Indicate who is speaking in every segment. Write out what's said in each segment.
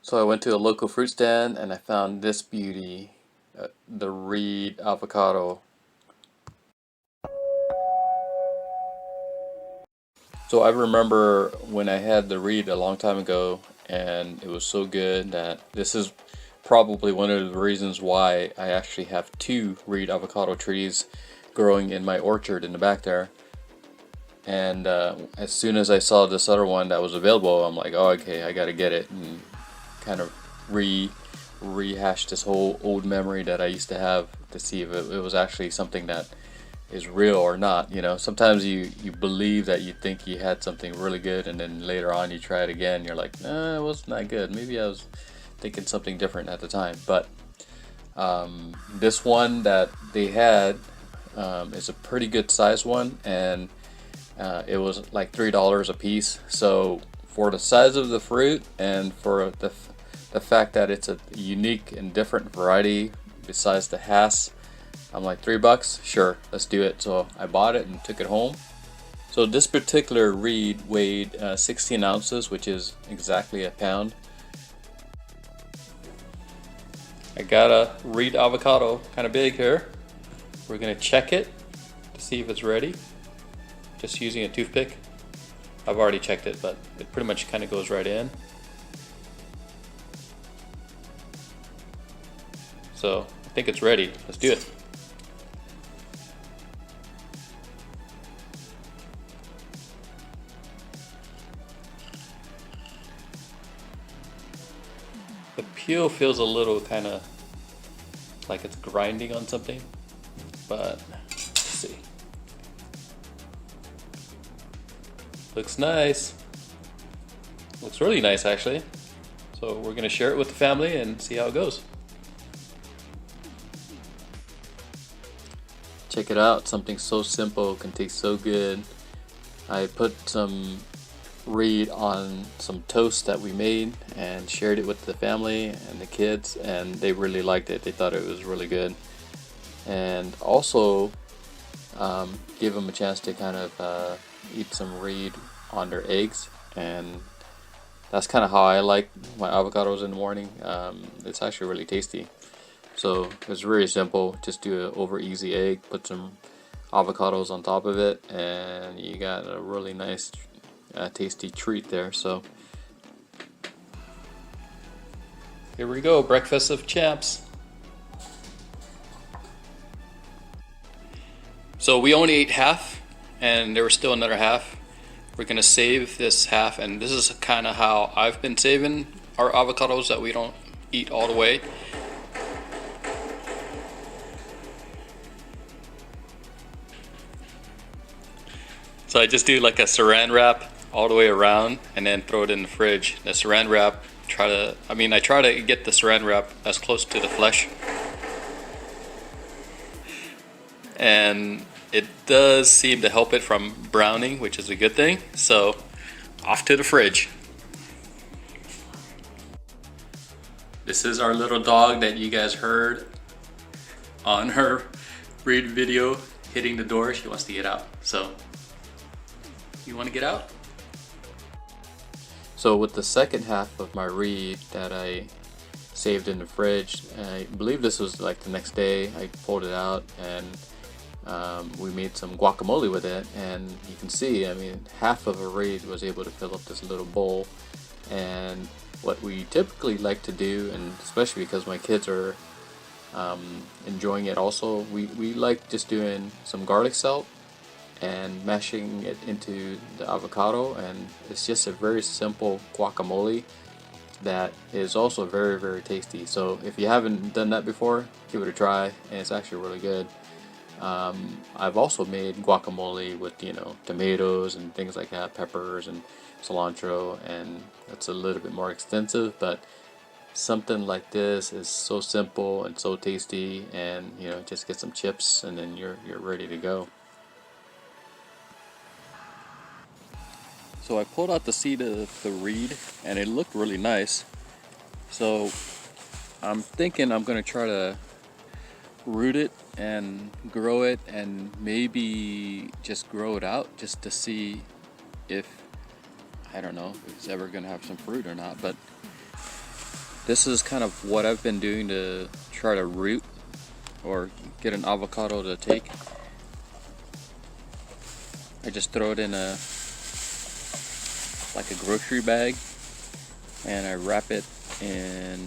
Speaker 1: So I went to a local fruit stand and I found this beauty, the Reed Avocado. So I remember when I had the Reed a long time ago, and it was so good that this is probably one of the reasons why I actually have two Reed avocado trees growing in my orchard in the back there. And as soon as I saw this other one that was available, I'm like, oh, okay, I gotta get it, and kind of rehash this whole old memory that I used to have to see if it was actually something that is real or not. You know, sometimes you believe that you think you had something really good, and then later on you try it again, you're like, nah, it wasn't that good. Maybe I was thinking something different at the time. But this one that they had is a pretty good size one, and it was like $3 a piece. So for the size of the fruit and for the fact that it's a unique and different variety besides the Hass, I'm like, $3, sure, let's do it. So I bought it and took it home. So this particular reed weighed 16 ounces, which is exactly a pound. I got a Reed avocado, kind of big here. We're gonna check it to see if it's ready. Just using a toothpick. I've already checked it, but it pretty much kind of goes right in. So I think it's ready. Let's do it. The peel feels a little kind of like it's grinding on something, but let's see. Looks nice. Looks really nice actually. So we're gonna share it with the family and see how it goes. Check it out, something so simple can taste so good. I put some Reed on some toast that we made and shared it with the family and the kids, and they really liked it. They thought it was really good. And also give them a chance to kind of eat some Reed on their eggs, and that's kind of how I like my avocados in the morning. It's actually really tasty. So it's really simple. Just do an over easy egg, put some avocados on top of it, and you got a really nice tasty treat there. So here we go, breakfast of champs. So we only ate half, and there was still another half. We're gonna save this half, and this is kind of how I've been saving our avocados that we don't eat all the way. So I just do like a saran wrap all the way around and then throw it in the fridge. The saran wrap, I try to get the saran wrap as close to the flesh. And it does seem to help it from browning, which is a good thing. So off to the fridge. This is our little dog that you guys heard on her Reed video hitting the door. She wants to get out. So you want to get out? So with the second half of my Reed that I saved in the fridge, I believe this was like the next day, I pulled it out and we made some guacamole with it, and you can see, I mean, half of a Reed was able to fill up this little bowl. And what we typically like to do, and especially because my kids are enjoying it also, we like just doing some garlic salt and mashing it into the avocado, and it's just a very simple guacamole that is also very, very tasty. So if you haven't done that before, give it a try, and it's actually really good. I've also made guacamole with, you know, tomatoes and things like that, peppers and cilantro, and it's a little bit more extensive, but something like this is so simple and so tasty, and you know, just get some chips and then you're ready to go. So I pulled out the seed of the Reed and it looked really nice. So I'm thinking I'm gonna try to root it and grow it, and maybe just grow it out just to see if, I don't know, if it's ever gonna have some fruit or not. But This is kind of what I've been doing to try to root or get an avocado to take. I just throw it in a grocery bag, and I wrap it in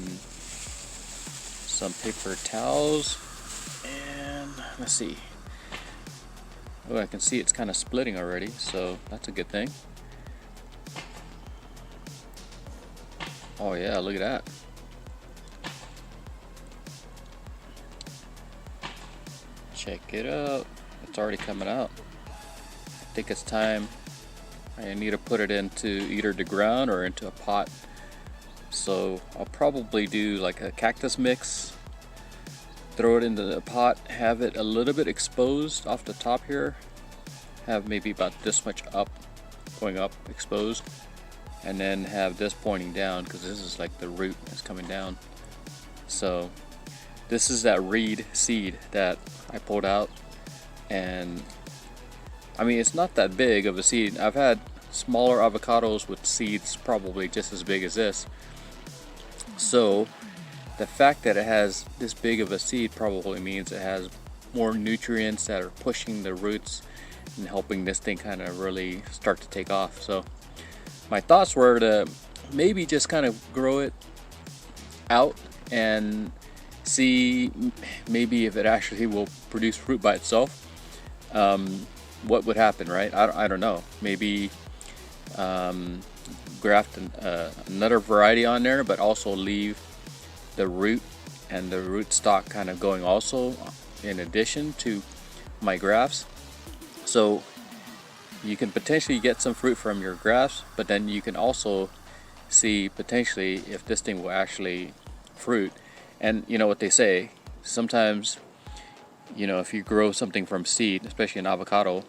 Speaker 1: some paper towels, and let's see. Oh, I can see it's kind of splitting already, so that's a good thing. Oh yeah, look at that. Check it out. It's already coming out. I think it's time. I need to put it into either the ground or into a pot. So I'll probably do like a cactus mix, throw it into the pot, have it a little bit exposed off the top here, have maybe about this much up, going up, exposed, and then have this pointing down, because this is like the root that's coming down. So this is that reed seed that I pulled out, and I mean, it's not that big of a seed. I've had smaller avocados with seeds probably just as big as this. So the fact that it has this big of a seed probably means it has more nutrients that are pushing the roots and helping this thing kind of really start to take off. So my thoughts were to maybe just kind of grow it out and see maybe if it actually will produce fruit by itself. What would happen, right? I don't know. Maybe graft another variety on there, but also leave the root and the root stock kind of going also in addition to my grafts. So you can potentially get some fruit from your grafts, but then you can also see potentially if this thing will actually fruit. And you know what they say, sometimes, you know, if you grow something from seed, especially an avocado,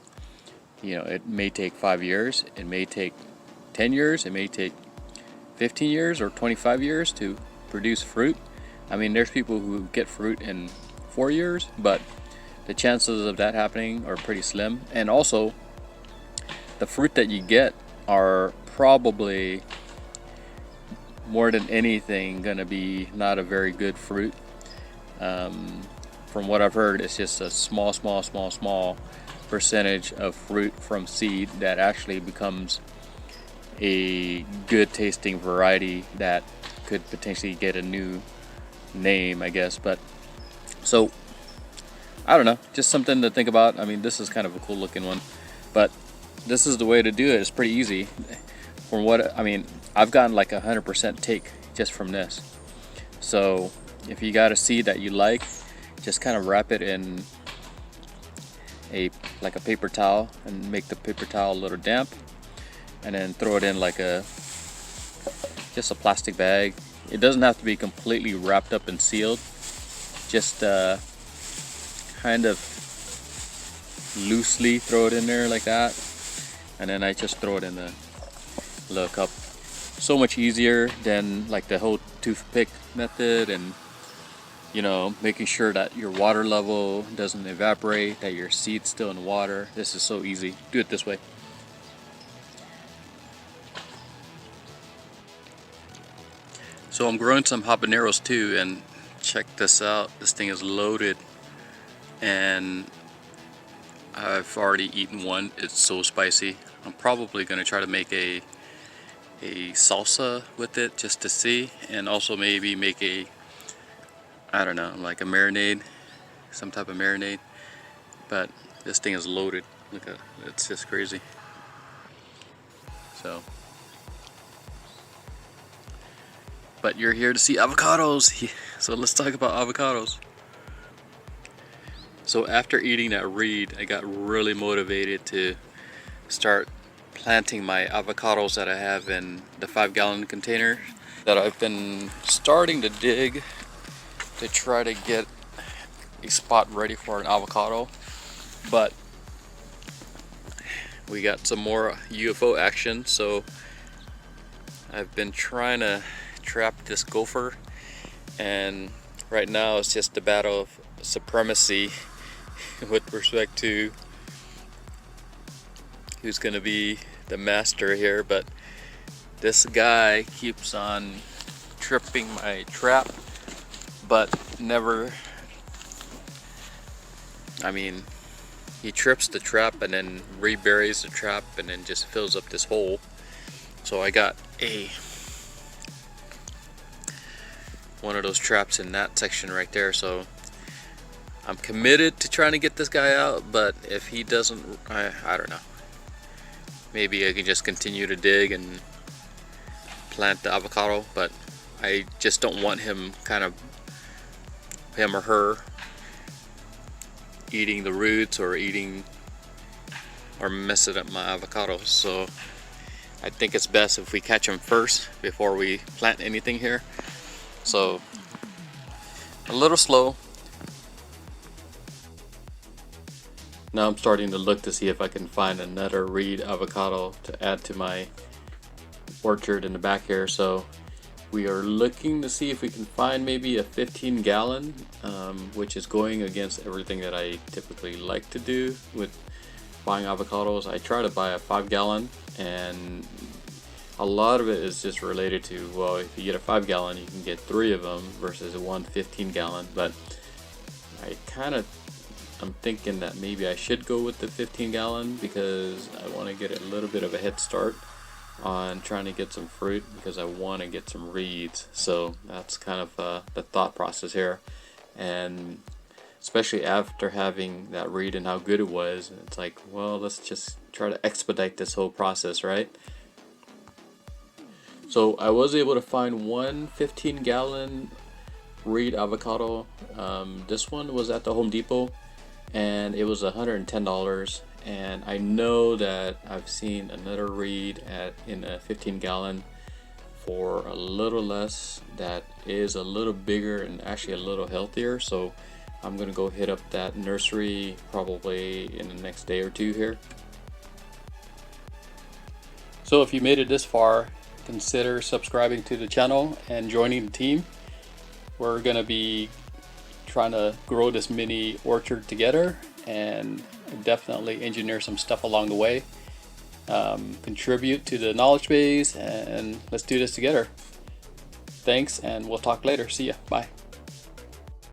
Speaker 1: you know, it may take 5 years, it may take 10 years, it may take 15 years or 25 years to produce fruit. I mean, there's people who get fruit in 4 years, but the chances of that happening are pretty slim. And also, the fruit that you get are probably more than anything gonna be not a very good fruit. From what I've heard, it's just a small percentage of fruit from seed that actually becomes a good tasting variety that could potentially get a new name, I guess. But so I don't know, just something to think about. I mean, this is kind of a cool looking one, but this is the way to do it. It's pretty easy. From what I mean, I've gotten like 100% take just from this. So if you got a seed that you like, just kind of wrap it in a paper towel and make the paper towel a little damp, and then throw it in like just a plastic bag. It doesn't have to be completely wrapped up and sealed, just kind of loosely throw it in there like that, and then I just throw it in the little cup. So much easier than like the whole toothpick method, and you know, making sure that your water level doesn't evaporate, that your seed's still in water. This is so easy. Do it this way. So I'm growing some habaneros too, and check this out. This thing is loaded, and I've already eaten one. It's so spicy. I'm probably going to try to make a salsa with it just to see, and also maybe make I don't know, like a marinade, some type of marinade. But this thing is loaded. Look at it, it's just crazy. So, but you're here to see avocados, so let's talk about avocados. So after eating that reed, I got really motivated to start planting my avocados that I have in the 5-gallon container that I've been starting to dig to try to get a spot ready for an avocado. But we got some more UFO action, so I've been trying to trap this gopher, and right now it's just a battle of supremacy with respect to who's gonna be the master here. But this guy keeps on tripping my trap, but never, I mean, he trips the trap and then reburies the trap and then just fills up this hole. So I got one of those traps in that section right there. So I'm committed to trying to get this guy out, but if he doesn't, I don't know. Maybe I can just continue to dig and plant the avocado, but I just don't want him or her eating the roots or messing up my avocados. So I think it's best if we catch them first before we plant anything here. So a little slow. Now I'm starting to look to see if I can find another Reed avocado to add to my orchard in the back here. So we are looking to see if we can find maybe a 15-gallon, which is going against everything that I typically like to do with buying avocados. I try to buy a 5-gallon, and a lot of it is just related to, well, if you get a 5-gallon, you can get 3 of them versus a 15-gallon. But I'm thinking that maybe I should go with the 15-gallon because I want to get a little bit of a head start on trying to get some fruit, because I want to get some reeds. So that's kind of the thought process here. And especially after having that reed and how good it was, it's like, well, let's just try to expedite this whole process, right? So I was able to find one 15-gallon Reed avocado. This one was at the Home Depot, and it was $110. And I know that I've seen another Reed in a 15-gallon for a little less, that is a little bigger and actually a little healthier. So I'm gonna go hit up that nursery probably in the next day or two here. So if you made it this far, consider subscribing to the channel and joining the team. We're gonna be trying to grow this mini orchard together and definitely engineer some stuff along the way. Contribute to the knowledge base, and let's do this together. Thanks, and we'll talk later. See ya. Bye.